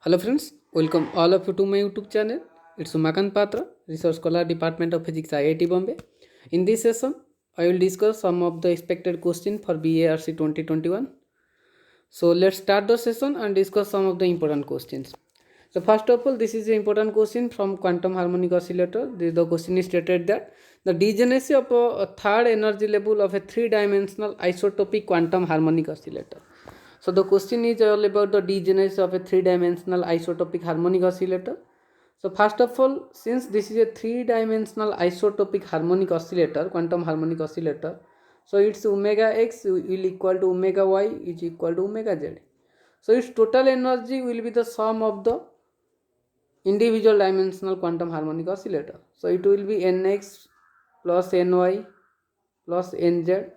Hello friends, welcome all of you to my YouTube channel. It's Umakant Patra, Research Scholar, Department of Physics, IIT Bombay. In this session, I will discuss some of the expected questions for BARC 2021. So let's start the session and discuss some of the important questions. So first of all, this is an important question from quantum harmonic oscillator. The question is stated that the degeneracy of a third energy level of a three-dimensional isotopic quantum harmonic oscillator. So the question is all about the degeneracy of a three-dimensional isotopic harmonic oscillator. So first of all, since this is a three-dimensional isotopic harmonic oscillator, quantum harmonic oscillator, so its omega x will equal to omega y is equal to omega z. So its total energy will be the sum of the individual dimensional quantum harmonic oscillator. So it will be nx plus ny plus nz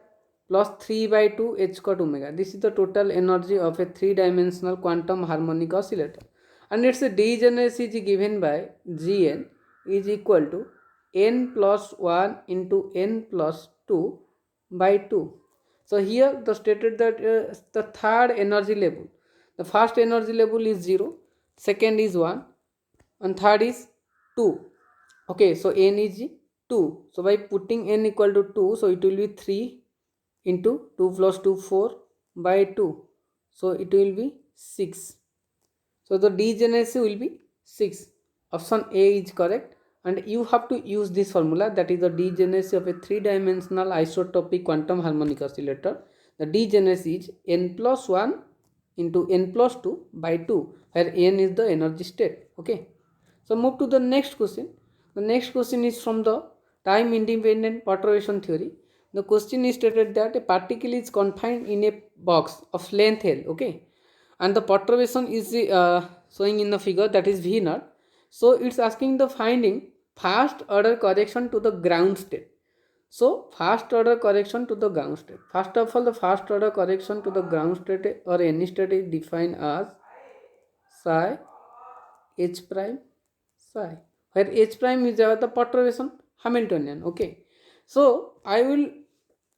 plus 3 by 2 h cot omega. This is the total energy of a three-dimensional quantum harmonic oscillator. And its degeneracy is given by Gn is equal to n plus 1 into n plus 2 by 2. So here the stated that the third energy level, the first energy level is 0, second is 1 and third is 2. Okay, so n is 2. So by putting n equal to 2, so it will be 3 into 2 plus 2 4 by 2. So it will be 6. So the degeneracy will be 6. Option A is correct, and you have to use this formula, that is the degeneracy of a three-dimensional isotopic quantum harmonic oscillator. The degeneracy is n plus 1 into n plus 2 by 2, where n is the energy state. Okay. So move to the next question. The next question is from the time independent perturbation theory. The question is stated that a particle is confined in a box of length L, okay, and the perturbation is showing in the figure, that is V naught. So it's asking the finding first order correction to the ground state. So first order correction to the ground state. First of all, the first order correction to the ground state or any state is defined as psi h prime psi, where h prime is the perturbation Hamiltonian. Okay, so I will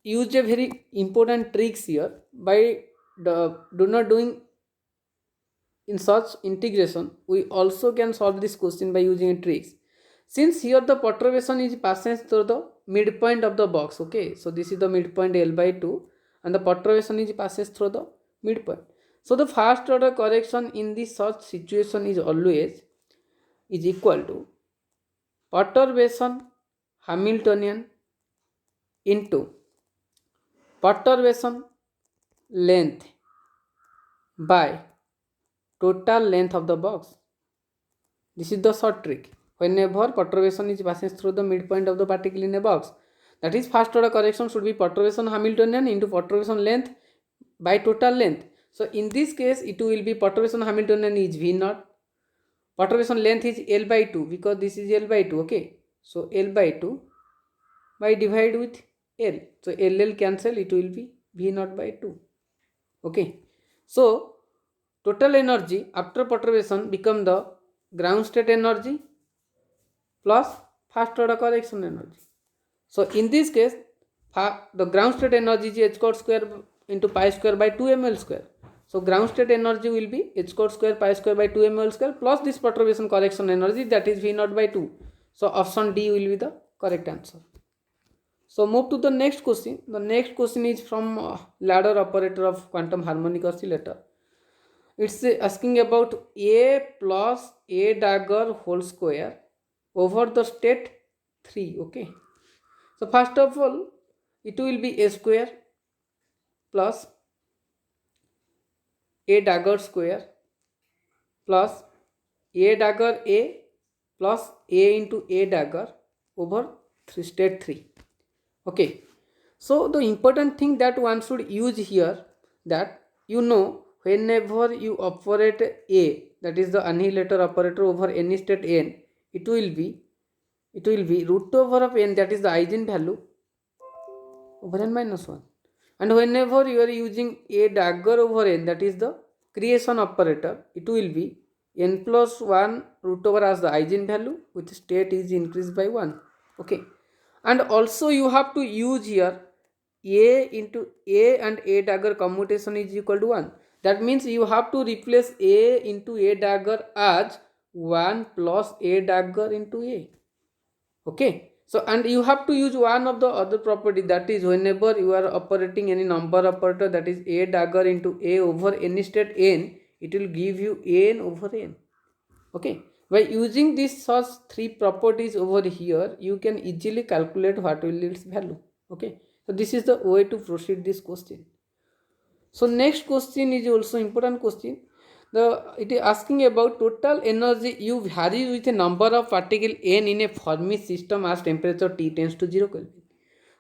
use a very important tricks here. By do not doing in such integration, we also can solve this question by using a tricks. Since here the perturbation is passes through the midpoint of the box, okay, so this is the midpoint L by 2 and the perturbation is passes through the midpoint. So the first order correction in this such situation is always is equal to perturbation Hamiltonian into perturbation length by total length of the box. This is the short trick. Whenever perturbation is passing through the midpoint of the particle in a box, that is first order correction should be perturbation Hamiltonian into perturbation length by total length. So in this case it will be perturbation Hamiltonian is V naught, perturbation length is L by 2 because this is L by 2, okay. So L by 2 by divide with L. So L cancel, it will be V naught by 2. Okay. So total energy after perturbation become the ground state energy plus first order correction energy. So in this case, the ground state energy is h cot square into pi square by 2 ml square. So ground state energy will be h cot square pi square by 2 ml square plus this perturbation correction energy, that is V naught by 2. So option D will be the correct answer. So move to the next question. The next question is from ladder operator of quantum harmonic oscillator. It's asking about a plus a dagger whole square over the state 3. Okay. So first of all, it will be a square plus a dagger square plus a dagger a plus a into a dagger over state 3. Okay. So the important thing that one should use here, that whenever you operate a, that is the annihilator operator over any state n, it will be root over of n, that is the eigenvalue over n minus 1. And whenever you are using a dagger over n, that is the creation operator, it will be n plus 1 root over as the eigenvalue, which state is increased by 1. Okay. And also you have to use here a into a and a dagger commutation is equal to 1. That means you have to replace A into A dagger as 1 plus A dagger into A. Okay, so and you have to use one of the other property, that is whenever you are operating any number operator, that is A dagger into A over any state n, it will give you n over n. Okay, by using these such three properties over here, you can easily calculate what will its value. Okay, so this is the way to proceed this question. So next question is also important question. It is asking about total energy U varies with a number of particle n in a Fermi system as temperature T tends to 0 Kelvin.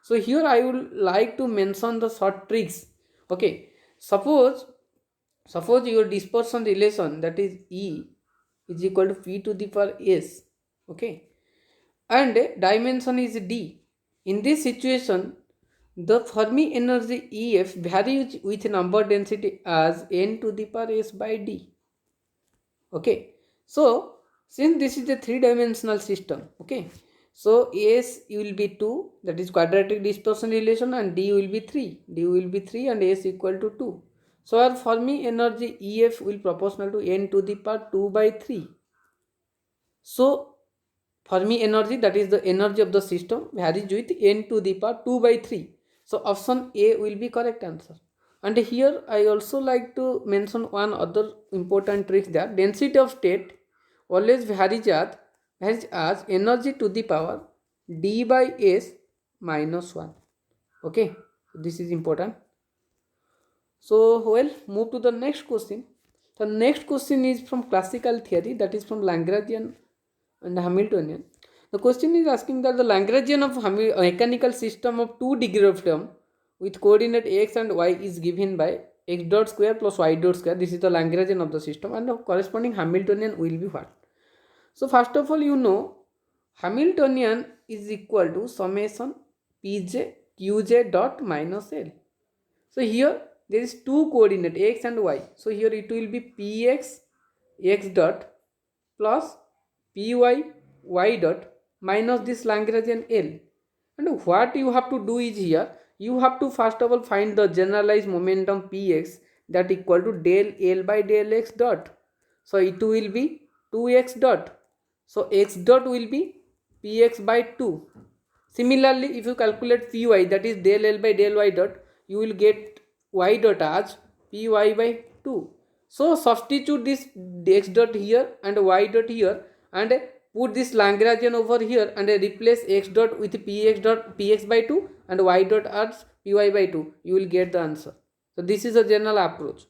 So here I would like to mention the short tricks. Okay, suppose your dispersion relation, that is E, is equal to P to the power S. Okay, and dimension is D. In this situation, the Fermi energy EF varies with number density as n to the power s by d. Okay, so since this is a three-dimensional system, okay, so s will be 2, that is quadratic dispersion relation, and d will be 3. D will be 3 and s equal to 2. So our Fermi energy EF will proportional to n to the power 2 by 3. So Fermi energy, that is the energy of the system, varies with n to the power 2 by 3. So option A will be correct answer. And here I also like to mention one other important trick, that density of state always varies as energy to the power d by s minus 1. Okay, this is important. So well, move to the next question. The next question is from classical theory, that is from Lagrangian and Hamiltonian. The question is asking that the Lagrangian of mechanical system of 2 degree of freedom with coordinate x and y is given by x dot square plus y dot square. This is the Lagrangian of the system, and the corresponding Hamiltonian will be what? So first of all, you know Hamiltonian is equal to summation pj qj dot minus l. So here there is two coordinate x and y. So here it will be px x dot plus py y dot minus this Lagrangian L. And what you have to do is, here you have to first of all find the generalized momentum px, that equal to del L by del x dot. So it will be 2x dot. So x dot will be px by 2. Similarly, if you calculate py, that is del L by del y dot, you will get y dot as py by 2. So substitute this x dot here and y dot here, and put this Lagrangian over here, and replace x dot with px by 2 and y dot as py by 2. You will get the answer. So this is a general approach.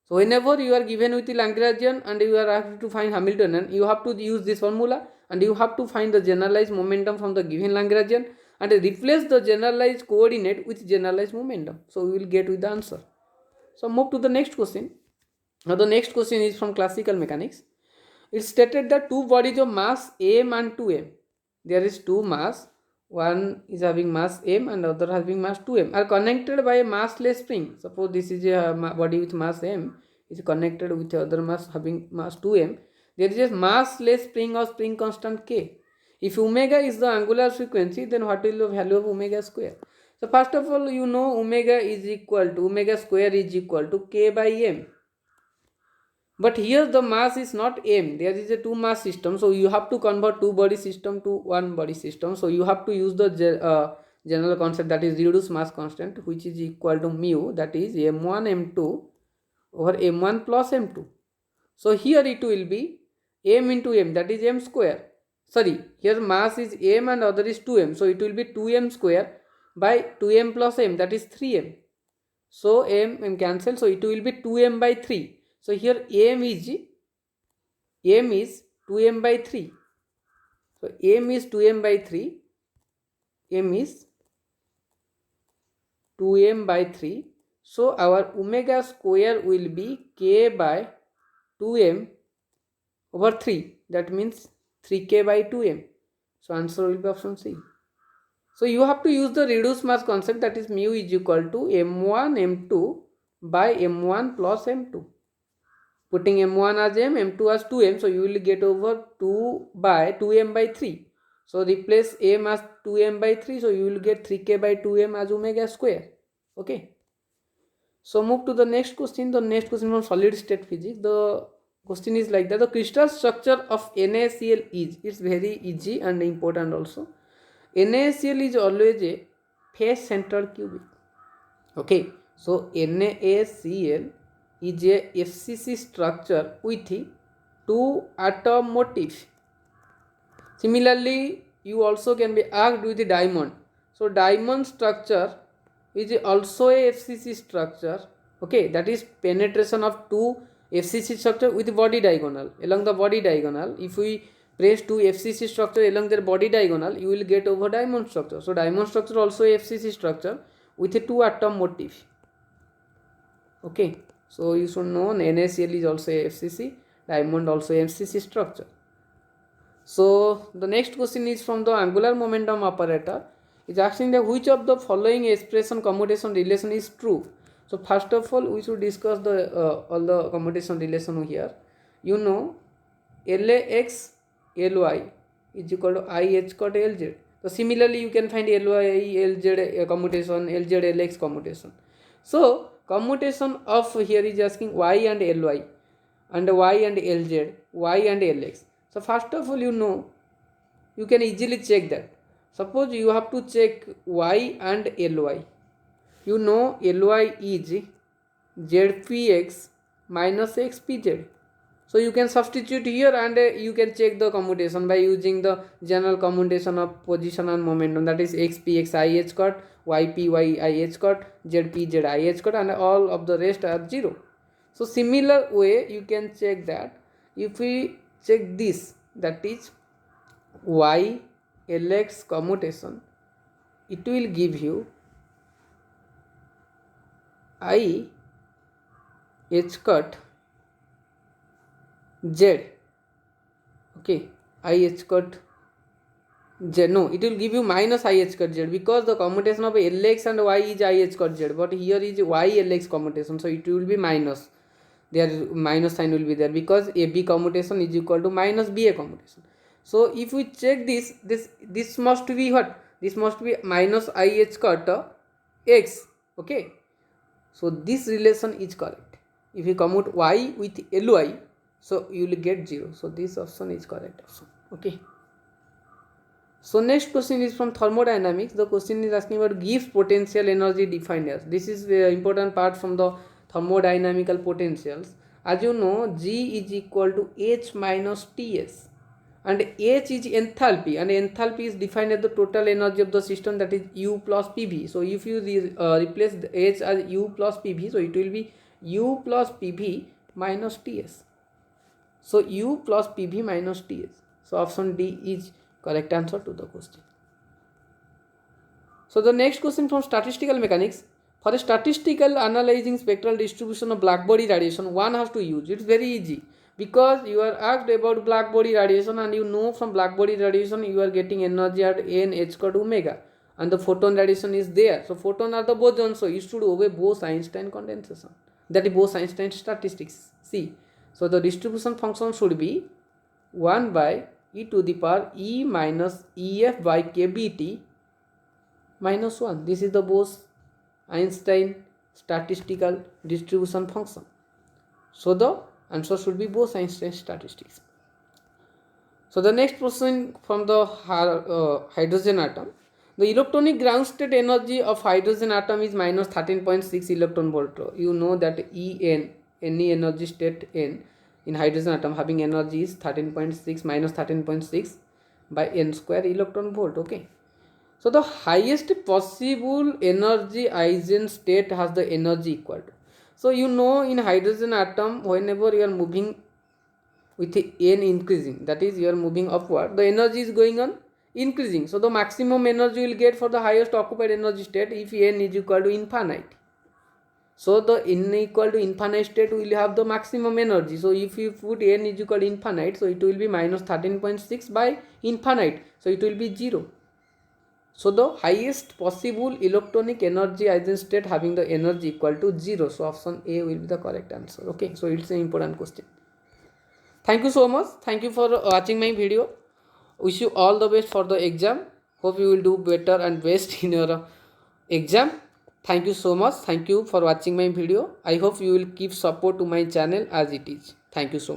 So whenever you are given with the Lagrangian and you are asked to find Hamiltonian, you have to use this formula, and you have to find the generalized momentum from the given Lagrangian and replace the generalized coordinate with generalized momentum. So we will get with the answer. So move to the next question. Now the next question is from classical mechanics. It's stated that two bodies of mass m and 2m. There is two mass, one is having mass m and other having mass 2m, are connected by a massless spring. Suppose this is a body with mass m is connected with other mass having mass 2m. There is a massless spring or spring constant k. If omega is the angular frequency, then what will the value of omega square? So first of all, you know omega square is equal to k by m. But here the mass is not m, there is a two mass system, so you have to convert two body system to one body system. So you have to use the general concept, that is reduced mass constant, which is equal to mu, that is m1 m2 over m1 plus m2. So here it will be m into m, that is m square. Sorry, here mass is m and other is 2m, so it will be 2m square by 2m plus m, that is 3m. So m cancel, so it will be 2m by 3. So here m is 2m by 3. So m is 2m by 3. M is 2m by 3. So our omega square will be k by 2m over 3. That means 3k by 2m. So answer will be option C. So you have to use the reduced mass concept, that is mu is equal to m1 m2 by m1 plus m2. Putting m1 as m, m2 as 2m, so you will get over 2 by 2m by 3. So replace m as 2m by 3, so you will get 3k by 2m as omega square. Okay. So move to the next question. The next question from solid state physics. The question is like that: the crystal structure of NaCl is, it's very easy and important also. NaCl is always a face centered cubic. Okay, so NaCl is a FCC structure with two atom motif. Similarly, you also can be asked with the diamond. So diamond structure is also a FCC structure. Okay, that is penetration of two FCC structure with body diagonal. Along the body diagonal, if we place two FCC structure along their body diagonal, you will get over diamond structure. So diamond structure also a FCC structure with a two atom motif. Okay, so you should know NaCl is also a FCC, diamond also a FCC structure. So the next question is from the angular momentum operator. Is asking that which of the following expression commutation relation is true. So first of all, we should discuss the all the commutation relation here. You know, LAX LY is equal to IH cot LZ. So similarly, you can find LY LZ commutation, LZ LX commutation. So commutation of here is asking Y and LY, and Y and LZ, Y and LX. So first of all, you know, you can easily check that. Suppose you have to check Y and LY. You know LY is ZPX minus XPZ. So you can substitute here and you can check the commutation by using the general commutation of position and momentum, that is XPX IH cot, YPY IH cot, ZPZ IH cot, and all of the rest are 0. So similar way you can check that. If we check this, that is Y LX commutation, it will give you I H cut Z. Okay, I H cut Z. No, it will give you minus I H cut Z because the commutation of LX and Y is I H cut Z, but here is Y LX commutation, so it will be minus. There minus sign will be there because AB commutation is equal to minus BA commutation. So if we check this must be what? This must be minus IH cut X. Okay, so this relation is correct. If you commute Y with LY, so you will get 0. So this option is correct option. Okay. So next question is from thermodynamics. The question is asking about Gibbs potential energy defined as. This is the important part from the thermodynamical potentials. As you know, G is equal to H minus Ts, and H is enthalpy, and enthalpy is defined as the total energy of the system, that is U plus PV. So if you replace the H as U plus PV, so it will be U plus PV minus Ts. So U plus PV minus Ts. So option D is correct answer to the question. So the next question from statistical mechanics. For a statistical analyzing spectral distribution of black body radiation, one has to use. It's very easy because you are asked about black body radiation, and you know from black body radiation you are getting energy at n h cut omega, and the photon radiation is there. So photon are the bosons, so you should obey Bose-Einstein condensation. That is Bose-Einstein statistics. See, so the distribution function should be 1 by e to the power e minus ef by kBt minus 1. This is the Bose-Einstein statistical distribution function. So the answer should be Bose-Einstein statistics. So the next question from the hydrogen atom. The electronic ground state energy of hydrogen atom is minus 13.6 electron volt. You know that En, any energy state n in hydrogen atom having energy is 13.6 minus 13.6 by n square electron volt. Okay. So the highest possible energy eigenstate has the energy equal to. So you know in hydrogen atom, whenever you are moving with n increasing, that is you are moving upward, the energy is going on increasing. So the maximum energy you will get for the highest occupied energy state if n is equal to infinite. So the n equal to infinite state will have the maximum energy. So if you put n is equal to infinite, so it will be minus 13.6 by infinite. So it will be 0. So the highest possible electronic energy eigenstate having the energy equal to 0. So option A will be the correct answer. Okay, so it's an important question. Thank you so much. Thank you for watching my video. Wish you all the best for the exam. Hope you will do better and best in your exam. Thank you so much. Thank you for watching my video. I hope you will keep support to my channel as it is. Thank you so much.